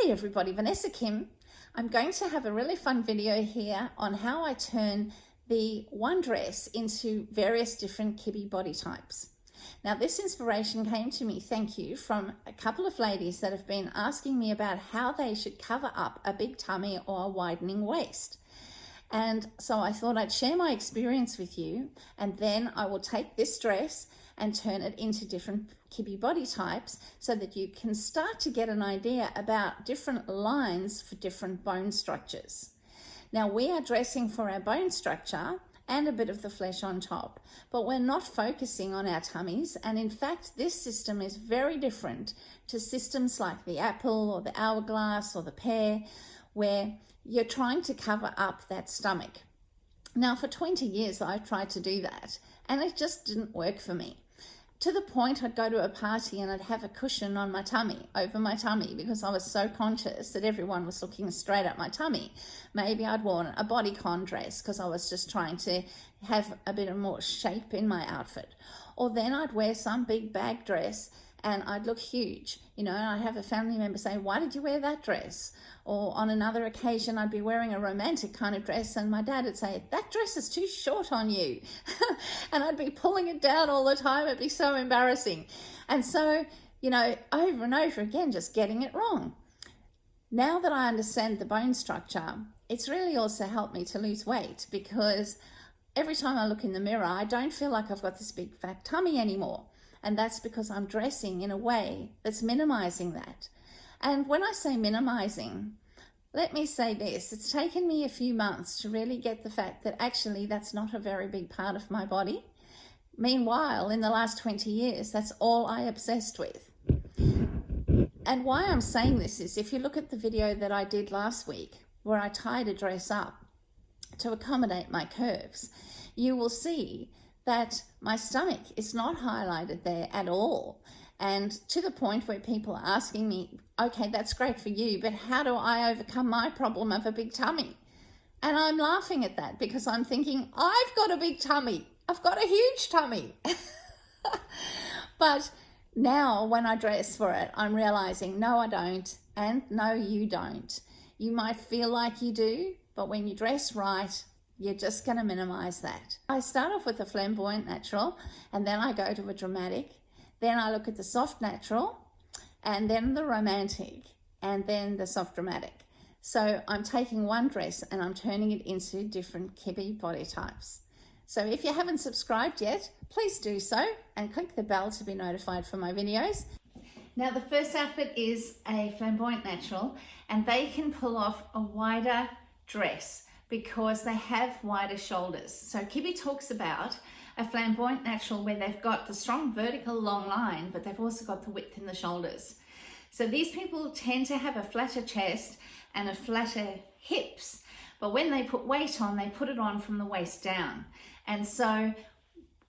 Hi everybody, Vanessa Kim. I'm going to have a really fun video here on how I turn the one dress into various different Kibbe body types. Now this inspiration came to me, thank you, from a couple of ladies that have been asking me about how they should cover up a big tummy or a widening waist. And so I thought I'd share my experience with you, and then I will take this dress and turn it into different Kibbe body types so that you can start to get an idea about different lines for different bone structures. Now we are dressing for our bone structure and a bit of the flesh on top, but we're not focusing on our tummies. And in fact, this system is very different to systems like the apple or the hourglass or the pear, where you're trying to cover up that stomach. Now for 20 years I tried to do that and it just didn't work for me. To the point I'd go to a party and I'd have a cushion on my tummy, over my tummy, because I was so conscious that everyone was looking straight at my tummy. Maybe I'd worn a bodycon dress because I was just trying to have a bit of more shape in my outfit. Or then I'd wear some big bag dress and I'd look huge, and I'd have a family member say, why did you wear that dress? Or on another occasion, I'd be wearing a romantic kind of dress and my dad would say, that dress is too short on you. And I'd be pulling it down all the time. It'd be so embarrassing. And so, over and over again, just getting it wrong. Now that I understand the bone structure, it's really also helped me to lose weight, because every time I look in the mirror, I don't feel like I've got this big fat tummy anymore. And that's because I'm dressing in a way that's minimizing that. And when I say minimizing, let me say this, it's taken me a few months to really get the fact that actually that's not a very big part of my body. Meanwhile, in the last 20 years, that's all I obsessed with. And why I'm saying this is, if you look at the video that I did last week, where I tied a dress up to accommodate my curves, you will see that my stomach is not highlighted there at all. And to the point where people are asking me, okay, that's great for you, but how do I overcome my problem of a big tummy? And I'm laughing at that because I'm thinking, I've got a big tummy. I've got a huge tummy. But now when I dress for it, I'm realizing, no, I don't. And no, you don't. You might feel like you do, but when you dress right, you're just going to minimize that. I start off with a Flamboyant Natural, and then I go to a dramatic. Then I look at the soft natural, and then the romantic, and then the soft dramatic. So I'm taking one dress and I'm turning it into different Kibbe body types. So if you haven't subscribed yet, please do so and click the bell to be notified for my videos. Now the first outfit is a Flamboyant Natural, and they can pull off a wider dress because they have wider shoulders. So Kibbe talks about a Flamboyant Natural where they've got the strong vertical long line, but they've also got the width in the shoulders. So these people tend to have a flatter chest and a flatter hips, but when they put weight on, they put it on from the waist down. And so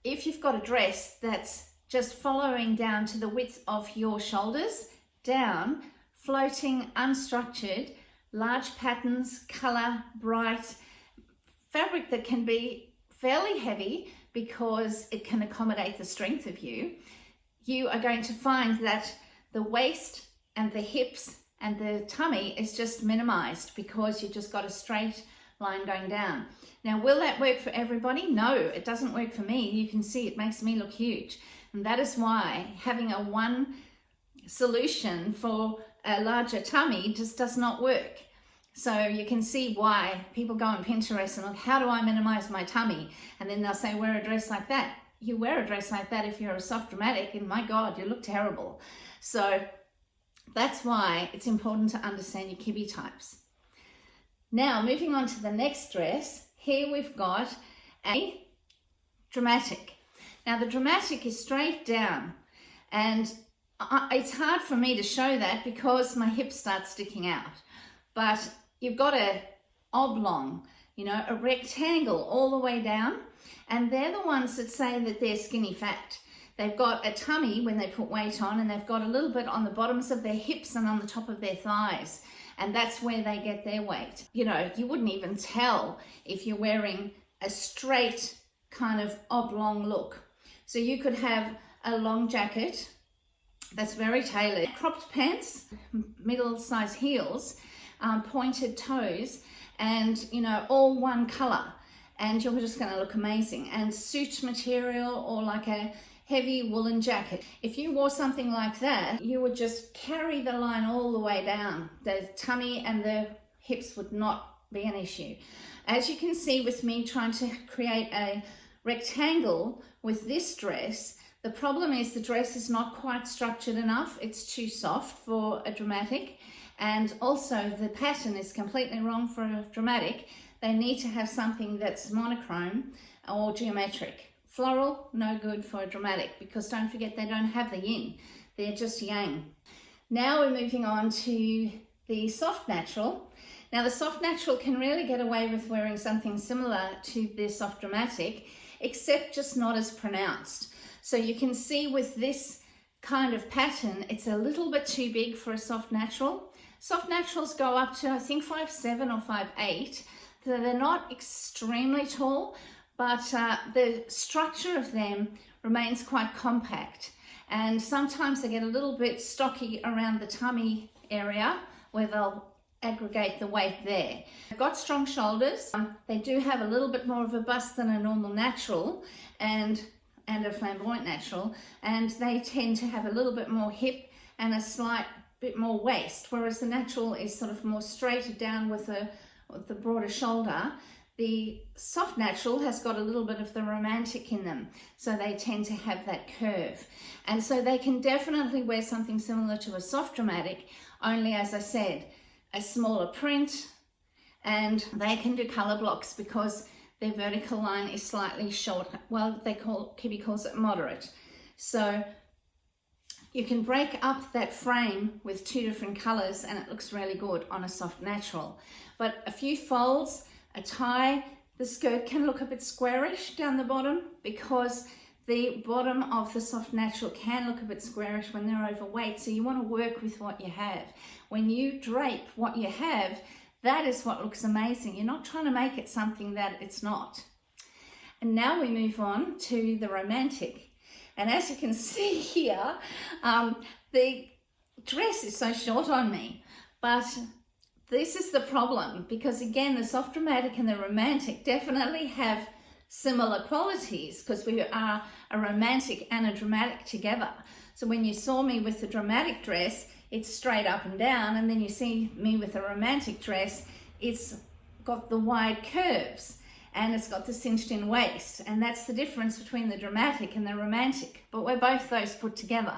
if you've got a dress that's just following down to the width of your shoulders, down, floating, unstructured, large patterns, color, bright, fabric that can be fairly heavy because it can accommodate the strength of you, you are going to find that the waist and the hips and the tummy is just minimized because you've just got a straight line going down. Now, will that work for everybody? No, it doesn't work for me. You can see it makes me look huge. And that is why having a one solution for a larger tummy just does not work. So you can see why people go on Pinterest and look, how do I minimize my tummy? And then they'll say, wear a dress like that. You wear a dress like that if you're a soft dramatic, and my God, you look terrible. So that's why it's important to understand your Kibbe types. Now, moving on to the next dress, here we've got a dramatic. Now the dramatic is straight down, and it's hard for me to show that because my hips start sticking out. But you've got a oblong, a rectangle all the way down, and they're the ones that say that they're skinny fat. They've got a tummy when they put weight on, and they've got a little bit on the bottoms of their hips and on the top of their thighs, and that's where they get their weight. You wouldn't even tell if you're wearing a straight kind of oblong look. So you could have a long jacket That's very tailored. Cropped pants, middle-sized heels, pointed toes, and all one color, and you're just going to look amazing. And suit material or like a heavy woolen jacket. If you wore something like that, you would just carry the line all the way down. The tummy and the hips would not be an issue. As you can see with me trying to create a rectangle with this dress, the problem is the dress is not quite structured enough. It's too soft for a dramatic, and also the pattern is completely wrong for a dramatic. They need to have something that's monochrome or geometric. Floral, no good for a dramatic, because don't forget they don't have the yin, they're just yang. Now we're moving on to the soft natural. Now the soft natural can really get away with wearing something similar to the soft dramatic, except just not as pronounced. So you can see with this kind of pattern, it's a little bit too big for a soft natural. Soft naturals go up to, I think, 5'7" or 5'8". So they're not extremely tall, but the structure of them remains quite compact. And sometimes they get a little bit stocky around the tummy area where they'll aggregate the weight there. They've got strong shoulders. They do have a little bit more of a bust than a normal natural and a flamboyant natural, and they tend to have a little bit more hip and a slight bit more waist, whereas the natural is sort of more straightened down with the broader shoulder. The soft natural has got a little bit of the romantic in them, so they tend to have that curve. And so they can definitely wear something similar to a soft dramatic, only, as I said, a smaller print, and they can do color blocks because their vertical line is slightly short. Well, Kibbe calls it moderate. So you can break up that frame with 2 different colors and it looks really good on a soft natural. But a few folds, a tie, the skirt can look a bit squarish down the bottom because the bottom of the soft natural can look a bit squarish when they're overweight. So you want to work with what you have. When you drape what you have, that is what looks amazing. You're not trying to make it something that it's not. And now we move on to the romantic. And as you can see here, the dress is so short on me, but this is the problem, because again, the soft dramatic and the romantic definitely have similar qualities because we are a romantic and a dramatic together. So when you saw me with the dramatic dress, it's straight up and down, and then you see me with a romantic dress, it's got the wide curves and it's got the cinched in waist, and that's the difference between the dramatic and the romantic, but we're both those put together.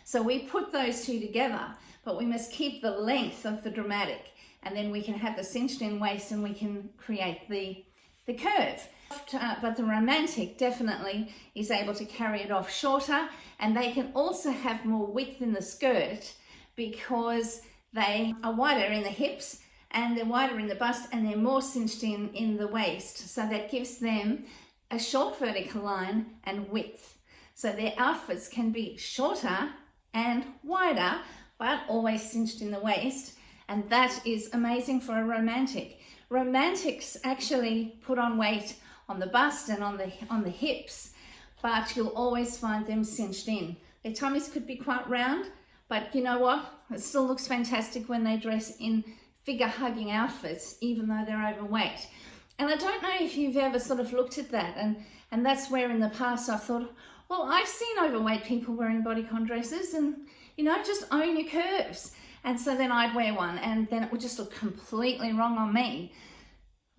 So we put those two together, but we must keep the length of the dramatic, and then we can have the cinched in waist and we can create the curve. But the romantic definitely is able to carry it off shorter, and they can also have more width in the skirt because they are wider in the hips and they're wider in the bust and they're more cinched in the waist. So that gives them a short vertical line and width. So their outfits can be shorter and wider, but always cinched in the waist. And that is amazing for a romantic. Romantics actually put on weight on the bust and on the hips, but you'll always find them cinched in. Their tummies could be quite round, but you know what? It still looks fantastic when they dress in figure-hugging outfits, even though they're overweight. And I don't know if you've ever sort of looked at that, and that's where in the past I thought, well, I've seen overweight people wearing bodycon dresses, and just own your curves. And so then I'd wear one, and then it would just look completely wrong on me.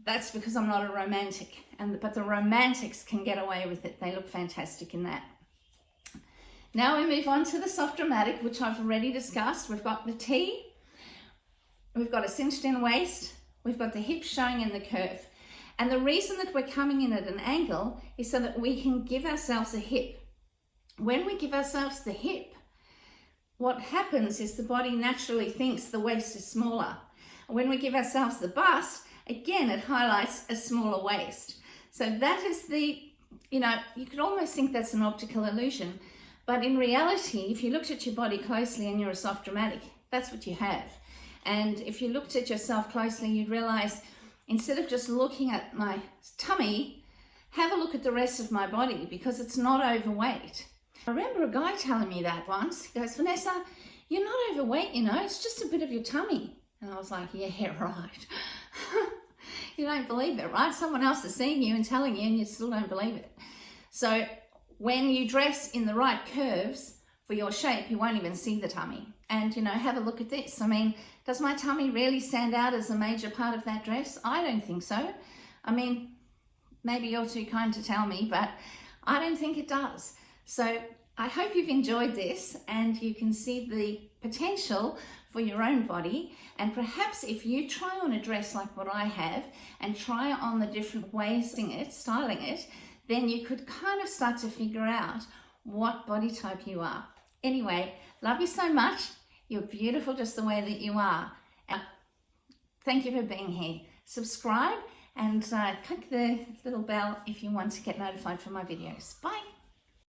That's because I'm not a romantic, but the romantics can get away with it. They look fantastic in that. Now we move on to the soft dramatic, which I've already discussed. We've got the T, we've got a cinched in waist, we've got the hips showing in the curve. And the reason that we're coming in at an angle is so that we can give ourselves a hip. When we give ourselves the hip, what happens is the body naturally thinks the waist is smaller. When we give ourselves the bust, again, it highlights a smaller waist. So that is you could almost think that's an optical illusion, but in reality, if you looked at your body closely and you're a soft dramatic, that's what you have. And if you looked at yourself closely, you'd realize instead of just looking at my tummy, have a look at the rest of my body because it's not overweight. I remember a guy telling me that once. He goes, Vanessa, you're not overweight, you know, it's just a bit of your tummy. And I was like, yeah, right. You don't believe it, right? Someone else is seeing you and telling you and you still don't believe it. So when you dress in the right curves for your shape, you won't even see the tummy. And, you know, have a look at this. I mean, does my tummy really stand out as a major part of that dress? I don't think so. I mean, maybe you're too kind to tell me, but I don't think it does. So I hope you've enjoyed this and you can see the potential for your own body. And perhaps if you try on a dress like what I have and try on the different ways styling it, then you could kind of start to figure out what body type you are. Anyway, love you so much. You're beautiful just the way that you are. And thank you for being here. Subscribe and click the little bell if you want to get notified for my videos. Bye.